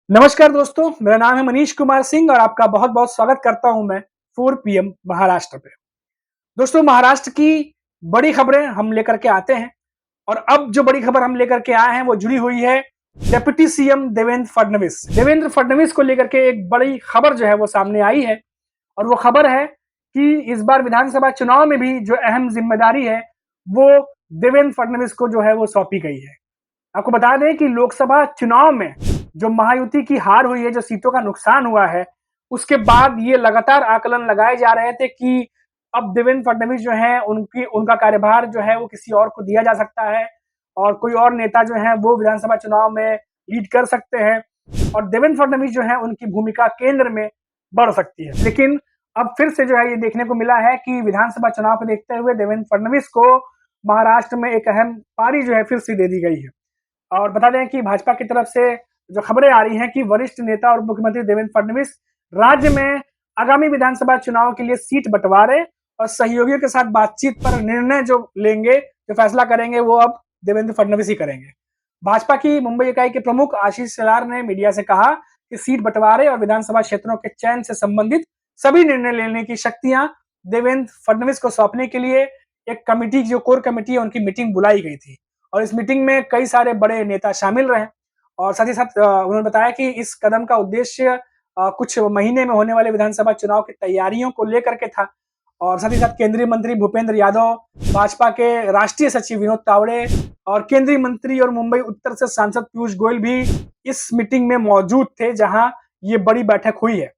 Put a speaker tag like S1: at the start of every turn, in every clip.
S1: नमस्कार दोस्तों, मेरा नाम है मनीष कुमार सिंह और आपका बहुत-बहुत स्वागत करता हूं मैं 4 पीएम महाराष्ट्र पे। दोस्तों, महाराष्ट्र की बड़ी खबरें हम लेकर के आते हैं और अब जो बड़ी खबर हम लेकर के आए हैं वो जुड़ी हुई है डिप्टी सीएम देवेंद्र फडणवीस। देवेंद्र फडणवीस को लेकर के एक बड़ी खबर जो है वो सामने आई है और वो खबर है कि इस बार विधानसभा चुनाव में भी जो अहम जिम्मेदारी है वो देवेंद्र फडणवीस को जो है वो सौंपी गई है। आपको बता दें कि लोकसभा चुनाव में जो महायुति की हार हुई है, जो सीटों का नुकसान हुआ है, उसके बाद ये लगातार आकलन लगाए जा रहे थे कि अब देवेंद्र फडणवीस जो है उनका कार्यभार जो है वो किसी और को दिया जा सकता है और कोई और नेता जो है वो विधानसभा चुनाव में लीड कर सकते हैं और देवेंद्र फडणवीस जो है उनकी भूमिका केंद्र में बढ़ सकती है। लेकिन अब फिर से जो है ये देखने को मिला है कि विधानसभा चुनाव को देखते हुए देवेंद्र फडणवीस को महाराष्ट्र में एक अहम पारी जो है फिर से दे दी गई है। और बता दें कि भाजपा की तरफ से जो खबरें आ रही हैं कि वरिष्ठ नेता और मुख्यमंत्री देवेंद्र फडणवीस राज्य में आगामी विधानसभा चुनाव के लिए सीट बंटवारे और सहयोगियों के साथ बातचीत पर निर्णय जो लेंगे, जो फैसला करेंगे, वो अब देवेंद्र फडणवीस ही करेंगे। भाजपा की मुंबई इकाई के प्रमुख आशीष शेलार ने मीडिया से कहा कि सीट बंटवारे और विधानसभा क्षेत्रों के चयन से संबंधित सभी निर्णय लेने की शक्तियां देवेंद्र फडणवीस को सौंपने के लिए एक कमेटी, जो कोर कमेटी है, उनकी मीटिंग बुलाई गई थी और इस मीटिंग में कई सारे बड़े नेता शामिल रहे और साथ ही साथ उन्होंने बताया कि इस कदम का उद्देश्य कुछ महीने में होने वाले विधानसभा चुनाव की तैयारियों को लेकर के था और साथ ही साथ केंद्रीय मंत्री भूपेंद्र यादव, भाजपा के राष्ट्रीय सचिव विनोद तावड़े और केंद्रीय मंत्री और मुंबई उत्तर से सांसद पीयूष गोयल भी इस मीटिंग में मौजूद थे, जहां ये बड़ी बैठक हुई है।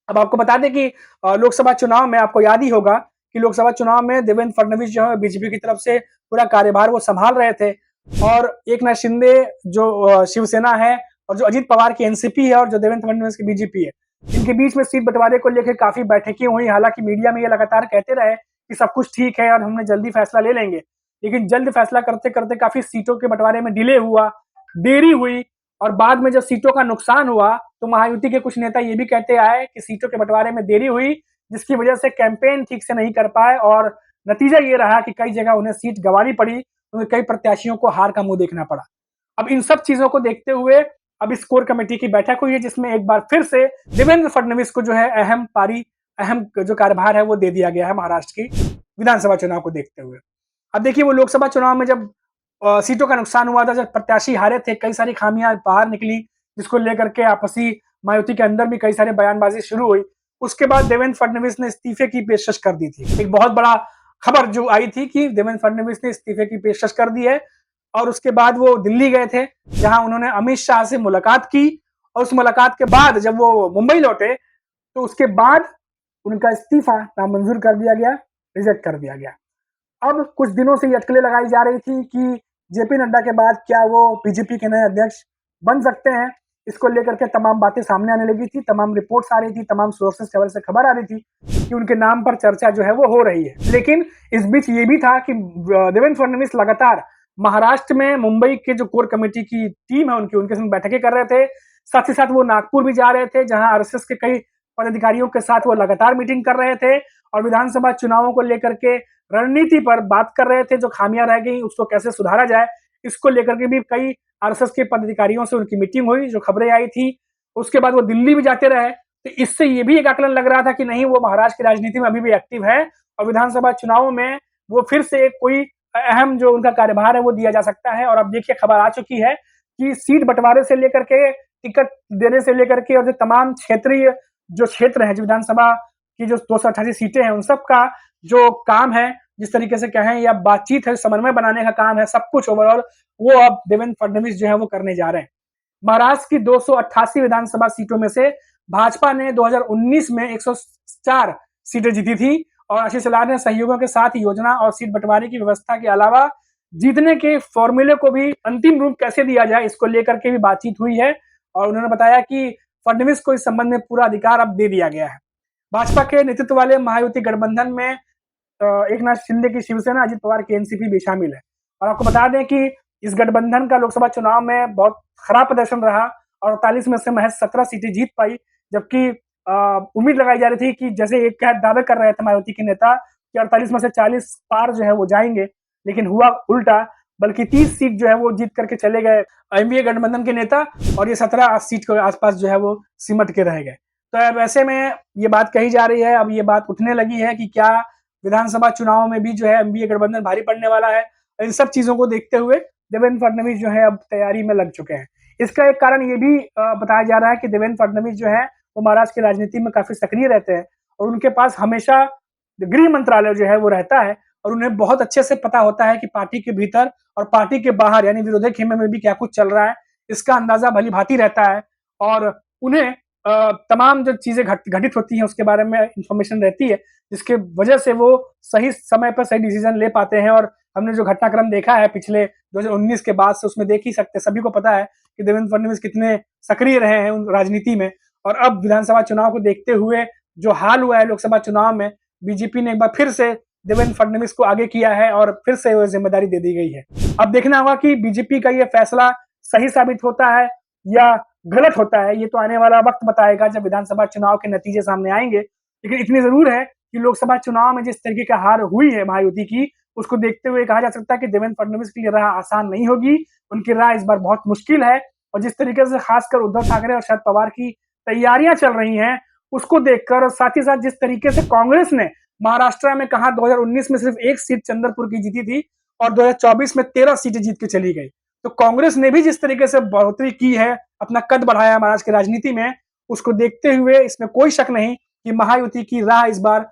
S1: अब आपको बता दें कि लोकसभा चुनाव में आपको याद ही होगा कि लोकसभा चुनाव में देवेंद्र फडणवीस जो है बीजेपी की तरफ से पूरा कार्यभार वो संभाल रहे थे और एकनाथ शिंदे जो शिवसेना है और जो अजित पवार की एनसीपी है और जो देवेंद्र फडणवीस की बीजेपी है, इनके बीच में सीट बंटवारे को लेकर काफी बैठकें हुई। हालांकि मीडिया में ये लगातार कहते रहे कि सब कुछ ठीक है और हमने जल्दी फैसला ले लेंगे, लेकिन जल्द फैसला करते करते काफी सीटों के बंटवारे में डिले हुआ, देरी हुई और बाद में जब सीटों का नुकसान हुआ तो महायुति के कुछ नेता ये भी कहते आए कि सीटों के बंटवारे में देरी हुई, जिसकी वजह से कैंपेन ठीक से नहीं कर पाए और नतीजा ये रहा कि कई जगह उन्हें सीट गंवानी पड़ी, उन्हें कई प्रत्याशियों को हार का मुंह देखना पड़ा। अब इन सब चीजों को देखते हुए अब इस कोर कमेटी की बैठक हुई है, जिसमें एक बार फिर से देवेंद्र फडणवीस को जो है अहम जो कार्यभार है वो दे दिया गया है महाराष्ट्र की विधानसभा चुनाव को देखते हुए। अब देखिए, वो लोकसभा चुनाव में जब सीटों का नुकसान हुआ था, जब प्रत्याशी हारे थे, कई सारी खामियां बाहर निकली, जिसको लेकर के आपसी महायुति के अंदर भी कई सारे बयानबाजी शुरू हुई। उसके बाद देवेंद्र फडणवीस ने इस्तीफे की पेशकश कर दी थी। एक बहुत बड़ा खबर जो आई थी कि देवेंद्र फडणवीस ने इस्तीफे की पेशकश कर दी है और उसके बाद वो दिल्ली गए थे, जहां उन्होंने अमित शाह से मुलाकात की और उस मुलाकात के बाद जब वो मुंबई लौटे तो उसके बाद उनका इस्तीफा नामंजूर कर दिया गया, रिजेक्ट कर दिया गया। अब कुछ दिनों से ये अटकलें लगाई जा रही थी कि जेपी नड्डा के बाद क्या वो बीजेपी के नए अध्यक्ष बन सकते हैं। इसको लेकर के तमाम बातें सामने आने लगी थी, तमाम रिपोर्ट्स आ रही थी, तमाम सोर्सेस केवल से खबर आ रही थी कि उनके नाम पर चर्चा जो है वो हो रही है। लेकिन इस बीच ये भी था कि देवेंद्र फडणवीस लगातार महाराष्ट्र में मुंबई के जो कोर कमेटी की टीम है उनके संग बैठकें कर रहे थे। साथ ही साथ वो नागपुर भी जा रहे थे, जहां आरएसएस के कई पदाधिकारियों के साथ वो लगातार मीटिंग कर रहे थे और विधानसभा चुनावों को लेकर के रणनीति पर बात कर रहे थे। जो खामियां रह गई उसको कैसे सुधारा जाए, इसको लेकर के भी कई आरएसएस के पदाधिकारियों से उनकी मीटिंग हुई, जो खबरें आई थी। उसके बाद वो दिल्ली भी जाते रहे, तो इससे ये भी एक आकलन लग रहा था कि नहीं, वो महाराष्ट्र की राजनीति में अभी भी एक्टिव है और विधानसभा चुनावों में वो फिर से कोई अहम जो उनका कार्यभार है वो दिया जा सकता है। और अब देखिए, खबर आ चुकी है कि सीट बंटवारे से लेकर के, टिकट देने से लेकर के और जो तमाम क्षेत्रीय जो क्षेत्र है, जो विधानसभा की जो 288 सीटें हैं, उन सब का जो काम है, जिस तरीके से कहें या बातचीत है, समन्वय बनाने का काम है, सब कुछ ओवरऑल वो अब देवेंद्र फडणवीस जो है वो करने जा रहे हैं। महाराष्ट्र की 288 विधानसभा सीटों में से भाजपा ने 2019 में 104 सीटें जीती थी और आशीष शेलार ने सहयोगियों के साथ योजना और सीट बंटवारे की व्यवस्था के अलावा जीतने के फॉर्मूले को भी अंतिम रूप कैसे दिया जाए, इसको लेकर के भी बातचीत हुई है और उन्होंने बताया कि फडणवीस को इस संबंध में पूरा अधिकार अब दे दिया गया है। भाजपा के नेतृत्व वाले महायुति गठबंधन में एकनाथ शिंदे की शिवसेना, अजित पवार की एनसीपी भी शामिल है और आपको बता दें कि इस गठबंधन का लोकसभा चुनाव में बहुत खराब प्रदर्शन रहा और 48 में से महज 17 सीटें जीत पाई, जबकि उम्मीद लगाई जा रही थी कि जैसे एक दावे कर रहे थे मायावती के नेता कि 48 में से 40 पार जो है वो जाएंगे, लेकिन हुआ उल्टा। बल्कि 30 सीट जो है वो जीत करके चले गए एनडीए गठबंधन के नेता, और ये 17 सीट के आसपास जो है वो सिमट के रह गए। तो अब ऐसे में ये बात कही जा रही है, अब ये बात उठने लगी है कि क्या विधानसभा चुनाव में भी जो है एनडीए गठबंधन भारी पड़ने वाला है। इन सब चीजों को देखते हुए देवेंद्र फडणवीस जो है अब तैयारी में लग चुके हैं। इसका एक कारण ये भी बताया जा रहा है कि देवेंद्र फडणवीस जो है वो महाराष्ट्र की राजनीति में काफी सक्रिय रहते हैं, और उनके पास हमेशा गृह मंत्रालय जो है वो रहता है, और उन्हें बहुत अच्छे से पता होता है कि पार्टी के भीतर और पार्टी के बाहर यानी विरोधी खेमे में भी क्या कुछ चल रहा है। इसका अंदाजा भली भांति रहता है, और उन्हें तमाम जो चीजें घटित होती हैं उसके बारे में इंफॉर्मेशन रहती है, जिसके वजह से वो सही समय पर सही डिसीजन ले पाते हैं। और हमने जो घटनाक्रम देखा है पिछले 2019 के बाद से, उसमें देख ही सकते, सभी को पता है कि देवेंद्र फडणवीस कितने सक्रिय रहे हैं उन राजनीति में। और अब विधानसभा चुनाव को देखते हुए जो हाल हुआ है लोकसभा चुनाव में, बीजेपी ने एक बार फिर से देवेंद्र फडणवीस को आगे किया है और फिर से वो जिम्मेदारी दे दी गई है। अब देखना होगा कि बीजेपी का ये फैसला सही साबित होता है या गलत होता है, ये तो आने वाला वक्त बताएगा जब विधानसभा चुनाव के नतीजे सामने आएंगे। लेकिन इतनी जरूर है कि लोकसभा चुनाव में जिस तरीके का हार हुई है महायुति की, उसको देखते हुए कहा जा सकता है कि देवेंद्र फडणवीस के लिए राह आसान नहीं होगी, उनकी राह इस बार बहुत मुश्किल है। और जिस तरीके से खासकर उद्धव ठाकरे और शरद पवार की तैयारियां चल रही हैं, उसको देखकर, और साथ ही साथ जिस तरीके से कांग्रेस ने महाराष्ट्र में कहा 2019 में सिर्फ 1 सीट चंद्रपुर की जीती थी और 2024 में 13 सीटें जीत के चली गई, तो कांग्रेस ने भी जिस तरीके से बढ़ोतरी की है, अपना कद बढ़ाया महाराष्ट्र की राजनीति में, उसको देखते हुए इसमें कोई शक नहीं कि महायुति की राह इस बार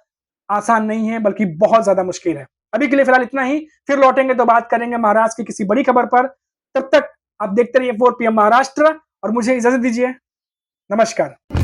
S1: आसान नहीं है, बल्कि बहुत ज्यादा मुश्किल है। अभी के लिए फिलहाल इतना ही, फिर लौटेंगे तो बात करेंगे महाराष्ट्र की किसी बड़ी खबर पर। तब तक आप देखते रहिए 4 PM महाराष्ट्र, और मुझे इजाजत दीजिए। नमस्कार।